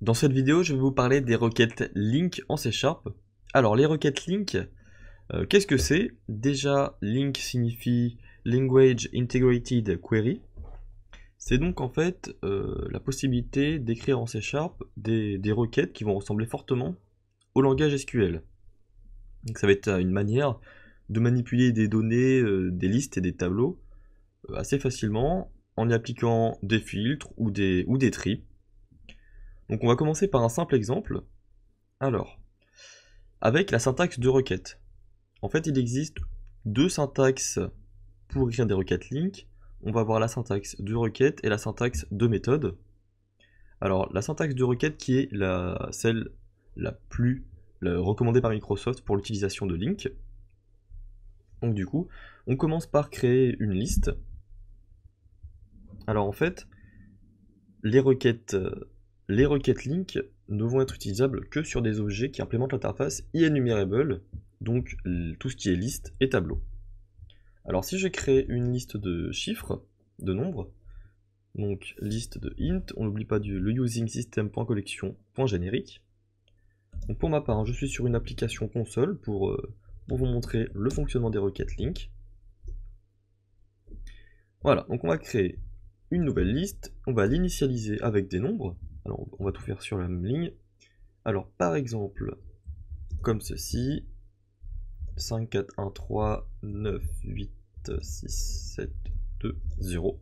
Dans cette vidéo, je vais vous parler des requêtes link en C#. Alors, les requêtes link, qu'est-ce que c'est? Déjà, link signifie Language Integrated Query. C'est donc en fait la possibilité d'écrire en C# des requêtes qui vont ressembler fortement au langage SQL. Donc ça va être une manière de manipuler des données, des listes et des tableaux assez facilement en y appliquant des filtres ou des tris. Donc on va commencer par un simple exemple. Alors, avec la syntaxe de requête. En fait, il existe deux syntaxes pour écrire des requêtes link. On va avoir la syntaxe de requête et la syntaxe de méthode. Alors, la syntaxe de requête qui est celle la plus recommandée par Microsoft pour l'utilisation de link. Donc du coup, on commence par créer une liste. Alors en fait, les requêtes link ne vont être utilisables que sur des objets qui implémentent l'interface IEnumerable, donc tout ce qui est liste et tableau. Alors si je crée une liste de chiffres, de nombres, donc liste de int, on n'oublie pas le using system.collection.générique. Donc pour ma part, je suis sur une application console pour vous montrer le fonctionnement des requêtes link. Voilà, donc on va créer une nouvelle liste, on va l'initialiser avec des nombres. Alors on va tout faire sur la même ligne. Alors par exemple, comme ceci, 5, 4, 1, 3, 9, 8, 6, 7, 2, 0.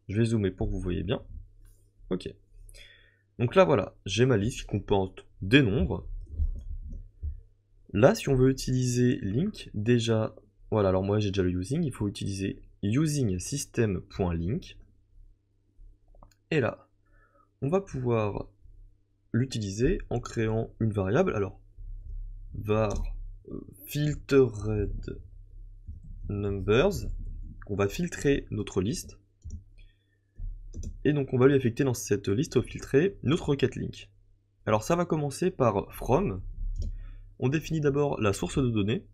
Je vais zoomer pour que vous voyez bien. Ok. Donc là voilà, j'ai ma liste qui comporte des nombres. Là, si on veut utiliser link, déjà, voilà, alors moi j'ai déjà le using, il faut utiliser using system.link. Et là, on va pouvoir l'utiliser en créant une variable. Alors, var filtered numbers, on va filtrer notre liste. Et donc on va lui affecter dans cette liste filtrée notre requête link. Alors ça va commencer par from. On définit d'abord la source de données.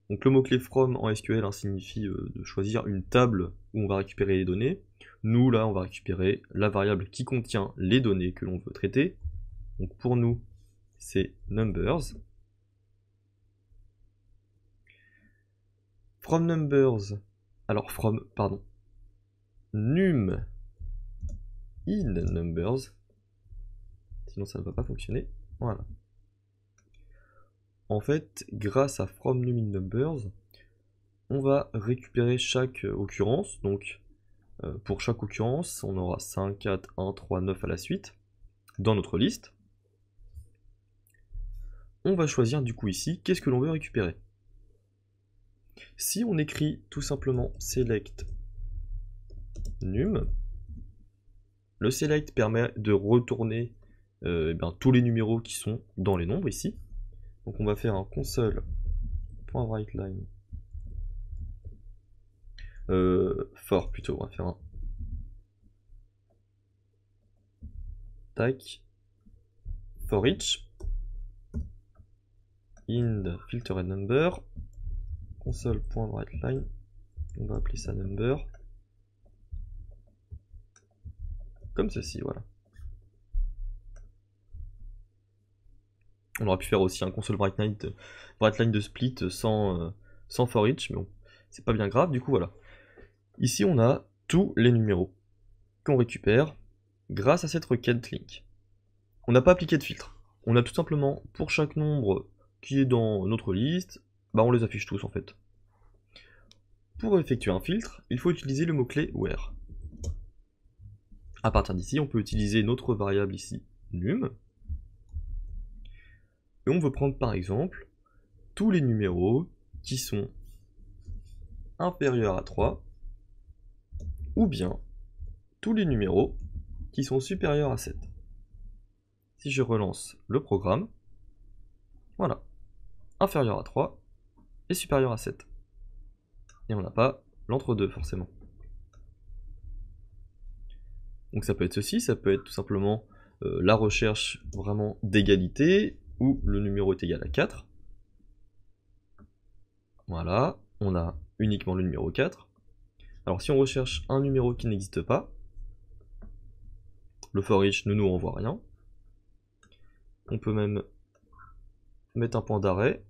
Donc le mot-clé from en SQL signifie de choisir une table où on va récupérer les données. Nous là on va récupérer la variable qui contient les données que l'on veut traiter. Donc pour nous c'est numbers. From numbers, alors from, pardon, num in numbers, sinon ça ne va pas fonctionner, voilà. En fait, grâce à from num in numbers, on va récupérer chaque occurrence, donc pour chaque occurrence, on aura 5, 4, 1, 3, 9 à la suite, dans notre liste. On va choisir du coup ici, qu'est-ce que l'on veut récupérer. Si on écrit tout simplement select num, le select permet de retourner tous les numéros qui sont dans les nombres ici. Donc on va faire un console.writeline for plutôt, on va faire un tac for each in filtered number console.writeline, on va appeler ça number comme ceci, voilà. On aurait pu faire aussi un console writeline de split sans for each, mais bon, c'est pas bien grave, du coup voilà. Ici on a tous les numéros qu'on récupère grâce à cette requête link. On n'a pas appliqué de filtre. On a tout simplement, pour chaque nombre qui est dans notre liste, on les affiche tous en fait. Pour effectuer un filtre, il faut utiliser le mot-clé where. À partir d'ici, on peut utiliser notre variable ici, num. Et on veut prendre par exemple tous les numéros qui sont inférieurs à 3, ou bien tous les numéros qui sont supérieurs à 7. Si je relance le programme, voilà, inférieur à 3 et supérieur à 7. Et on n'a pas l'entre-deux forcément. Donc ça peut être ceci, ça peut être tout simplement la recherche vraiment d'égalité, où le numéro est égal à 4. Voilà, on a uniquement le numéro 4. Alors si on recherche un numéro qui n'existe pas, le for each ne nous renvoie rien. On peut même mettre un point d'arrêt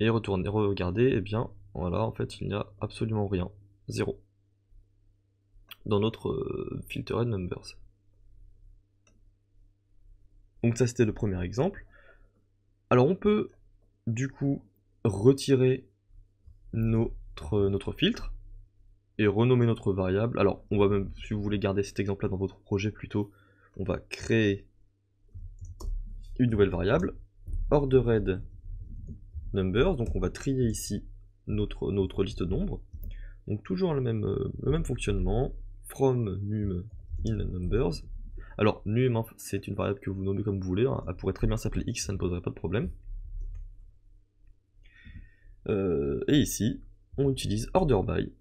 et retourner, regarder, et bien voilà, en fait il n'y a absolument rien, 0 dans notre filtered numbers. Donc ça c'était le premier exemple. Alors on peut du coup retirer notre filtre et renommer notre variable. Alors on va même, si vous voulez garder cet exemple là dans votre projet plutôt, on va créer une nouvelle variable, ordered numbers, donc on va trier ici notre liste de nombres. Donc toujours le même fonctionnement, from num in numbers. Alors num, hein, c'est une variable que vous nommez comme vous voulez, hein. Elle pourrait très bien s'appeler x, ça ne poserait pas de problème. Et ici, on utilise order by.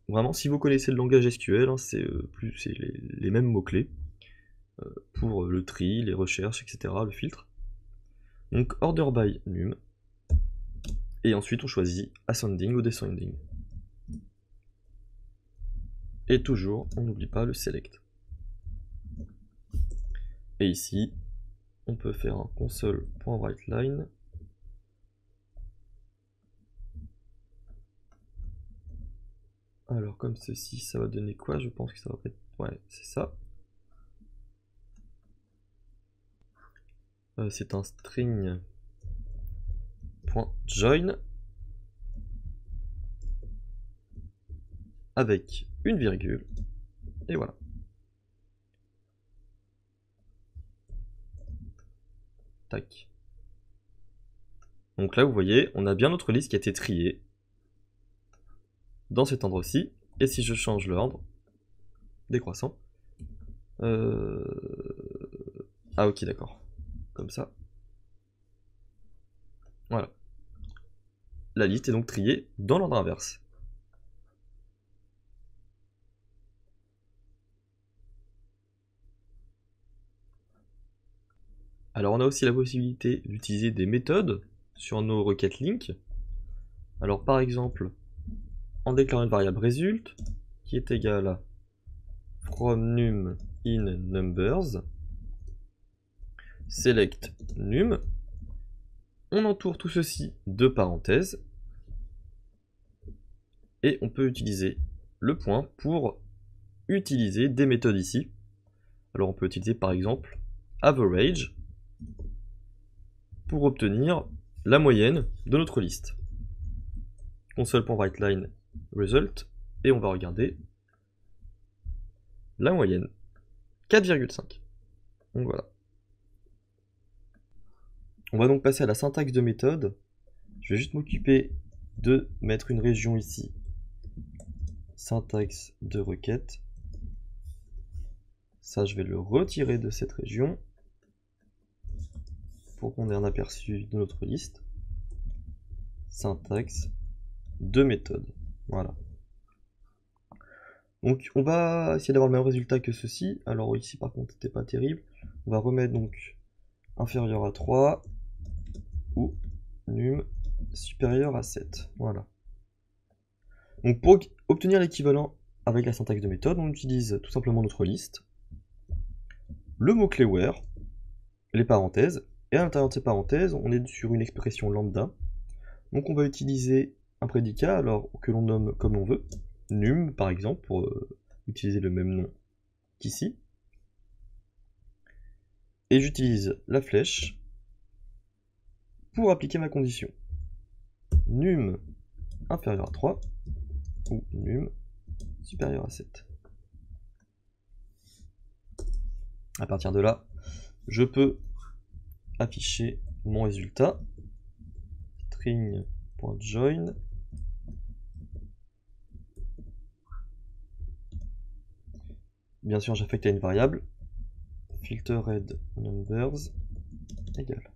Vraiment, si vous connaissez le langage SQL, hein, c'est les mêmes mots-clés pour le tri, les recherches, etc., le filtre. Donc order by num. Et ensuite on choisit ascending ou descending. Et toujours, on n'oublie pas le select. Et ici, on peut faire un console.writeLine. Alors comme ceci, ça va donner quoi? Je pense que ça va être... Ouais, c'est ça. C'est un string.join. Avec une virgule. Et voilà. Tac. Donc là, vous voyez, on a bien notre liste qui a été triée dans cet endroit-ci. Et si je change l'ordre décroissant, ah ok, d'accord. Comme ça. Voilà. La liste est donc triée dans l'ordre inverse. Alors on a aussi la possibilité d'utiliser des méthodes sur nos requêtes link. Alors par exemple, en déclarant une variable result qui est égale à from num in numbers, select num, on entoure tout ceci de parenthèses et on peut utiliser le point pour utiliser des méthodes ici. Alors on peut utiliser par exemple average pour obtenir la moyenne de notre liste. Console.writeLine result, et on va regarder la moyenne, 4,5. Donc voilà. On va donc passer à la syntaxe de méthode. Je vais juste m'occuper de mettre une région ici. Syntaxe de requête. Ça, je vais le retirer de cette région pour qu'on ait un aperçu de notre liste. Syntaxe de méthode. Voilà. Donc on va essayer d'avoir le même résultat que ceci. Alors ici par contre c'était pas terrible. On va remettre donc inférieur à 3 ou num supérieur à 7. Voilà. Donc pour obtenir l'équivalent avec la syntaxe de méthode, on utilise tout simplement notre liste, le mot-clé where, les parenthèses, et à l'intérieur de ces parenthèses, on est sur une expression lambda. Donc on va utiliser un prédicat alors que l'on nomme comme on veut, num par exemple, pour utiliser le même nom qu'ici. Et j'utilise la flèche pour appliquer ma condition. Num inférieur à 3 ou num supérieur à 7. À partir de là, je peux afficher mon résultat. String.join. Bien sûr, j'affecte à une variable. Filtered numbers égale.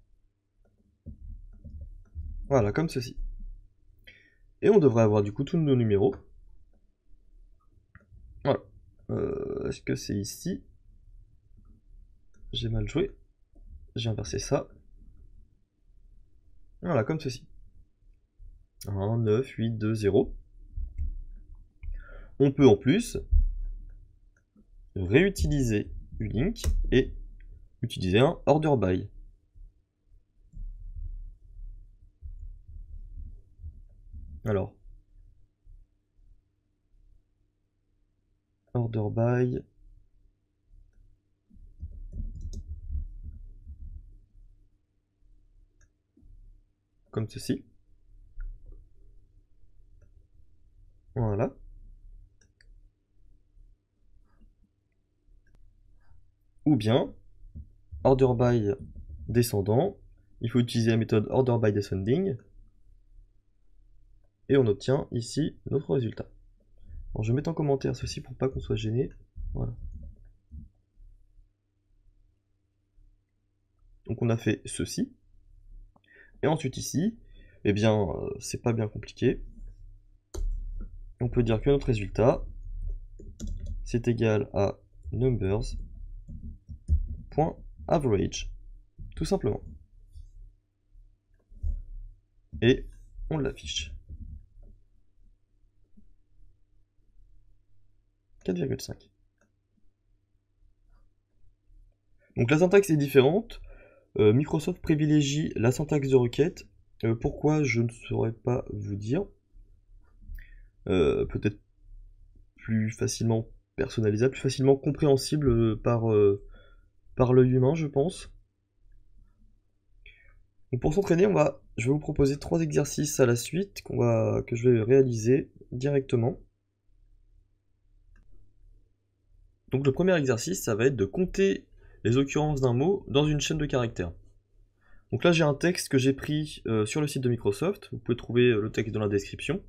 Voilà, comme ceci. Et on devrait avoir du coup tous nos numéros. Voilà. Est-ce que c'est ici? J'ai mal joué. J'ai inversé ça. Voilà, comme ceci. 1, 9, 8, 2, 0. On peut en plus réutiliser ulink et utiliser un order by. Alors, order by, comme ceci. Voilà. Ou bien, order by descendant, il faut utiliser la méthode order by descending, et on obtient ici notre résultat. Alors, je vais mettre en commentaire ceci pour pas qu'on soit gêné. Voilà. Donc on a fait ceci. Et ensuite ici, eh bien, c'est pas bien compliqué. On peut dire que notre résultat, c'est égal à numbers.average, tout simplement. Et on l'affiche. 4,5. Donc la syntaxe est différente. Microsoft privilégie la syntaxe de requête. Pourquoi, je ne saurais pas vous dire. Peut-être plus facilement personnalisable, plus facilement compréhensible par l'œil humain, je pense. Donc pour s'entraîner, je vais vous proposer 3 exercices à la suite que je vais réaliser directement. Donc le premier exercice, ça va être de compter les occurrences d'un mot dans une chaîne de caractères. Donc là j'ai un texte que j'ai pris sur le site de Microsoft, vous pouvez trouver le texte dans la description.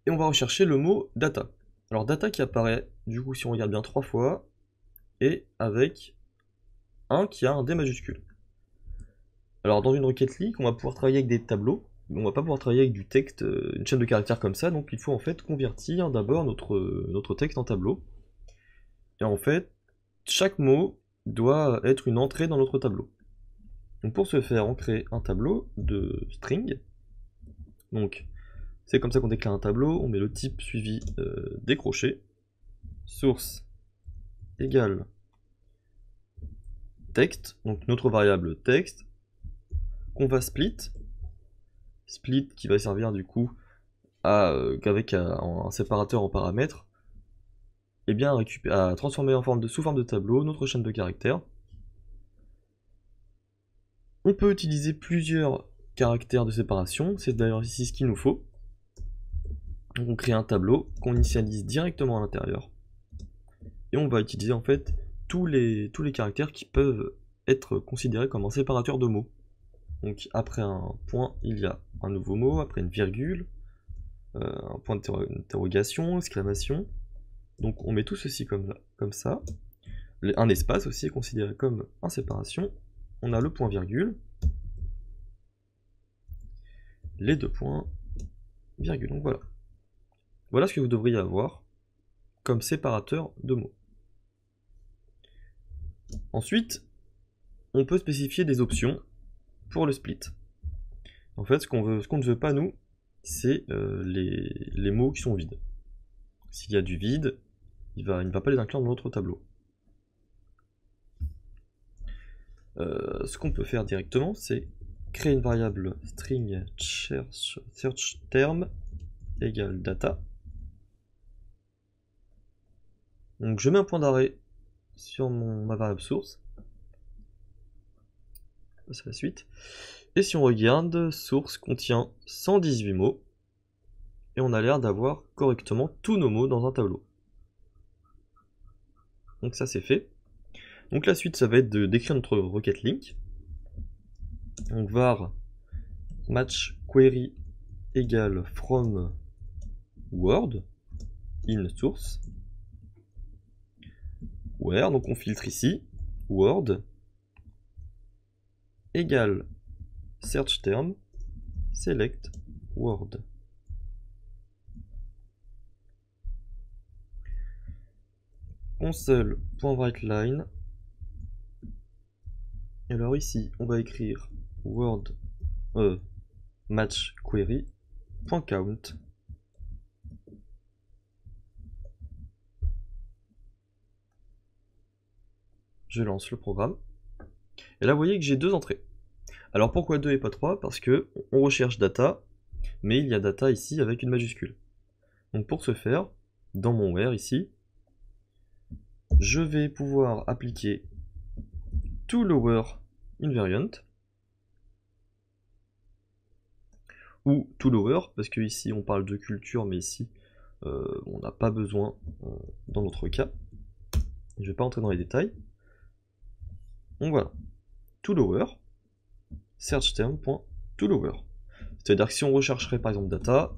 Et on va rechercher le mot data. Alors data qui apparaît, du coup si on regarde bien 3 fois, et avec un qui a un D majuscule. Alors dans une requête link, on va pouvoir travailler avec des tableaux, mais on va pas pouvoir travailler avec du texte, une chaîne de caractères comme ça, donc il faut en fait convertir d'abord notre texte en tableau. Et en fait, chaque mot doit être une entrée dans notre tableau. Donc pour ce faire, on crée un tableau de string. Donc c'est comme ça qu'on déclare un tableau, on met le type suivi des crochets. Source égale texte, donc notre variable texte, qu'on va split qui va servir du coup avec un séparateur en paramètres, et bien à transformer sous forme de tableau notre chaîne de caractères. On peut utiliser plusieurs caractères de séparation, c'est d'ailleurs ici ce qu'il nous faut. Donc on crée un tableau qu'on initialise directement à l'intérieur, et on va utiliser en fait tous les caractères qui peuvent être considérés comme un séparateur de mots. Donc après un point, il y a un nouveau mot, après une virgule, un point d'interrogation, exclamation. Donc on met tout ceci comme ça. Un espace aussi est considéré comme une séparation. On a le point virgule, les deux points, virgule. Donc voilà. Voilà ce que vous devriez avoir comme séparateur de mots. Ensuite, on peut spécifier des options pour le split. En fait, ce qu'on ne veut pas, nous, c'est les mots qui sont vides. S'il y a du vide, il ne va pas les inclure dans notre tableau. Ce qu'on peut faire directement, c'est créer une variable string search term égale data. Donc je mets un point d'arrêt sur ma variable source. C'est la suite. Et si on regarde, source contient 118 mots. Et on a l'air d'avoir correctement tous nos mots dans un tableau. Donc ça c'est fait. Donc la suite, ça va être d'écrire notre requête link. Donc var match query égale from word in source where, donc on filtre ici word égale search term select word. Console.writeLine. Alors ici, on va écrire word match query.count. je lance le programme. Et là, vous voyez que j'ai 2 entrées. Alors pourquoi 2 et pas 3? Parce que on recherche data, mais il y a data ici avec une majuscule. Donc pour ce faire, dans mon where ici, je vais pouvoir appliquer toLower invariant ou toLower, parce que ici on parle de culture, mais ici on n'a pas besoin dans notre cas. Je ne vais pas entrer dans les détails. Donc voilà, toLower, searchTerm.toLower. C'est-à-dire que si on rechercherait par exemple data,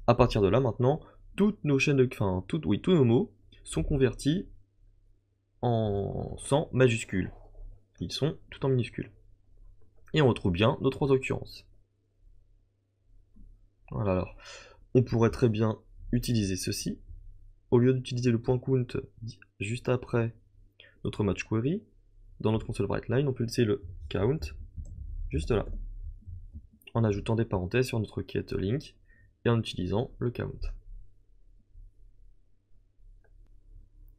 à partir de là maintenant, toutes nos chaînes de, tous nos mots sont convertis sans majuscules. Ils sont tout en minuscules. Et on retrouve bien nos 3 occurrences. Voilà, alors, on pourrait très bien utiliser ceci. Au lieu d'utiliser le point count juste après notre match query, dans notre console WriteLine, on peut utiliser le count juste là, en ajoutant des parenthèses sur notre requête link et en utilisant le count.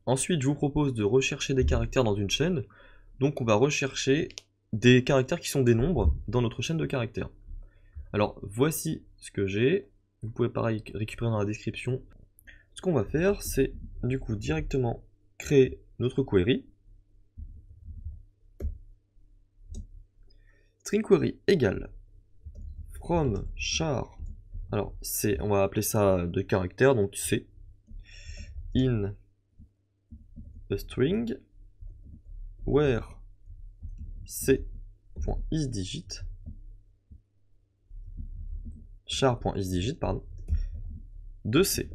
Ensuite, je vous propose de rechercher des caractères dans une chaîne. Donc on va rechercher des caractères qui sont des nombres dans notre chaîne de caractères. Alors voici ce que j'ai. Vous pouvez pareil récupérer dans la description. Ce qu'on va faire, c'est du coup directement créer notre query. String query égale from char. Alors on va appeler ça de caractère, donc c'est in a string where c.isDigit char.isDigit pardon de c.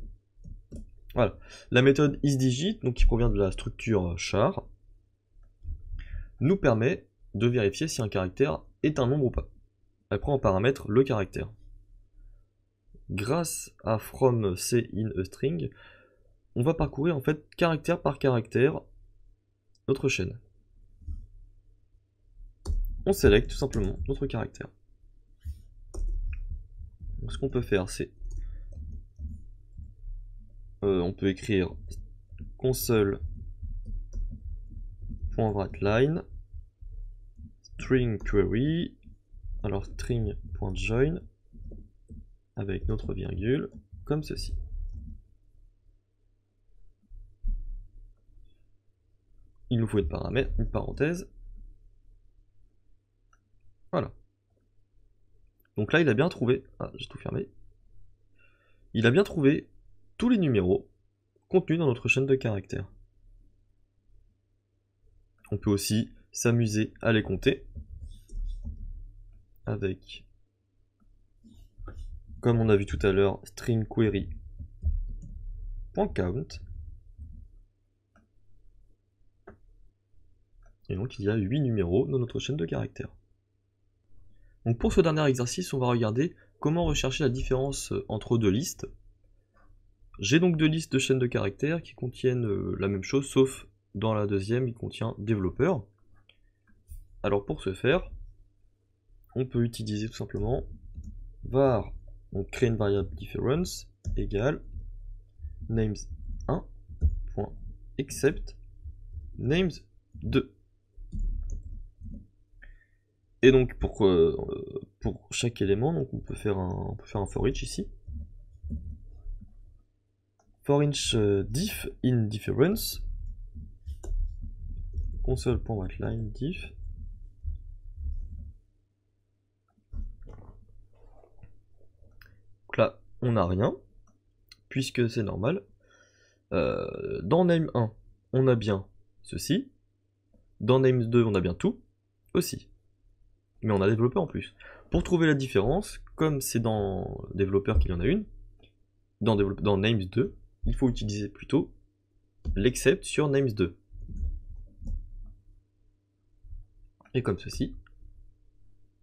Voilà, la méthode isDigit, donc qui provient de la structure char, nous permet de vérifier si un caractère est un nombre ou pas. Elle prend en paramètre le caractère. Grâce à from c in a string, on va parcourir en fait caractère par caractère notre chaîne. On sélecte tout simplement notre caractère. Donc, ce qu'on peut faire, c'est on peut écrire console.writeLine string query, alors string.join avec notre virgule comme ceci. Il nous faut une parenthèse. Voilà. Donc là, il a bien trouvé. Ah, j'ai tout fermé. Il a bien trouvé tous les numéros contenus dans notre chaîne de caractères. On peut aussi s'amuser à les compter avec, comme on a vu tout à l'heure, string query.count. Et donc il y a 8 numéros dans notre chaîne de caractères. Donc pour ce dernier exercice, on va regarder comment rechercher la différence entre 2 listes. J'ai donc 2 listes de chaînes de caractères qui contiennent la même chose, sauf dans la deuxième, il contient développeur. Alors pour ce faire, on peut utiliser tout simplement var, donc créer une variable difference, égale names1.except names2. Et donc pour chaque élément, donc on peut faire un for each ici. For each diff in difference, console.writeLine diff. Donc là, on n'a rien, puisque c'est normal. Dans name1, on a bien ceci. Dans names2, on a bien tout aussi. Mais on a développeur en plus. Pour trouver la différence, comme c'est dans développeur qu'il y en a une, dans names2, il faut utiliser plutôt l'except sur names2. Et comme ceci.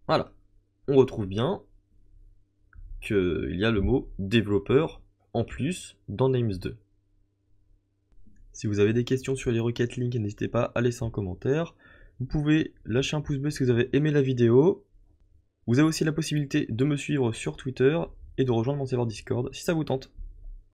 Voilà. On retrouve bien qu'il y a le mot développeur en plus dans names2. Si vous avez des questions sur les requêtes link, n'hésitez pas à laisser un commentaire. Vous pouvez lâcher un pouce bleu si vous avez aimé la vidéo. Vous avez aussi la possibilité de me suivre sur Twitter et de rejoindre mon serveur Discord si ça vous tente.